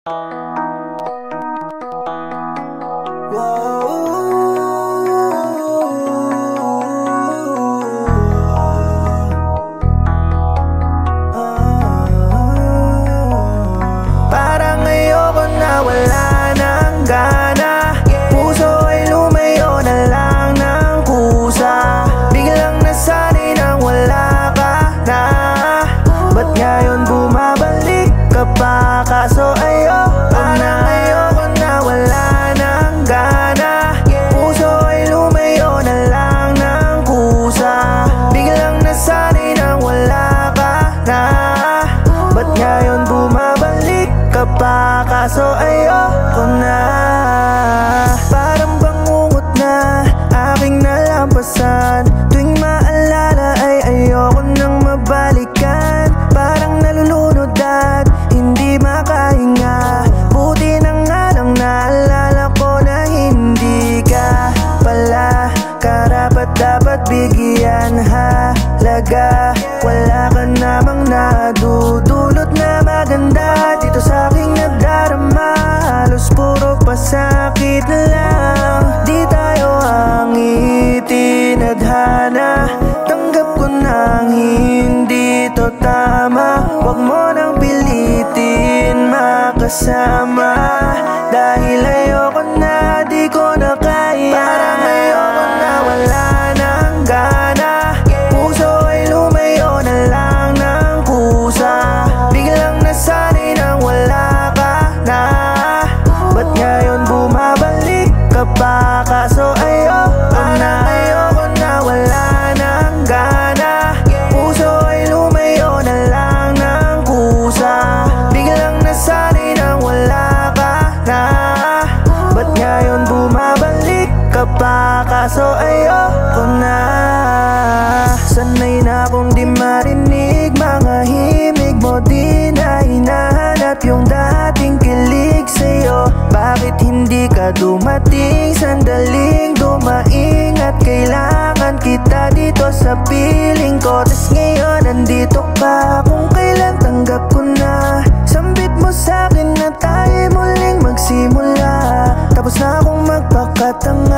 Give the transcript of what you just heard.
Parang ayoko na, wala nang gana. Puso ay lumayo na lang ng kusa. Biglang nasanay nang wala ka na. Ba't ngayon bumabalik ka pa? Kaso ayoko na, wala nang gana. Puso ay lumayo na lang ng kusa. Biglang nasanay nang wala ka na. Ba't ngayon bumabalik ka pa? Kaso ayoko na. Parang bangungot na aking nalampasan. Tuwing maalala ay ayoko nang mabalikan. Parang nalulunod at hindi makahinga. Buti na nga lang naalala ko na hindi ka pala karapat dapat bigyan halaga. Wala ka namang nadudulot na maganda dito sa aking nadarama. Halos puro pasakit lang. Di tayo ang itinadhana. Tanggap ko nang hindi to tama. Huwag mo nang pilitin makasama. Dahil ayoko na, di ko na kaya. Parang ayoko na, wala nang gana. Puso ay lumayo na lang ng kusa. Biglang nasanay nang wala ka na. Ba't ngayon bumabalik ka pa? Kaso ayoko na, wala nang gana. Puso ay lumayo na lang ng kusa. Biglang nasanay nang wala ka na. Ba't ngayon bumabalik ka pa? Kaso ayoko na. Sanay na akong di marinig mga himig mo. Di na hinahanap yung dating kilig sa'yo. Bakit hindi ka dumating? Sandaling dumaing at kailangan kita dito sa piling ko. Tas ngayon nandito ka. Kung kailan tanggap ko na. Sambit mo sa'kin na tayo muling magsimula. Tapos na akong magpakatanga.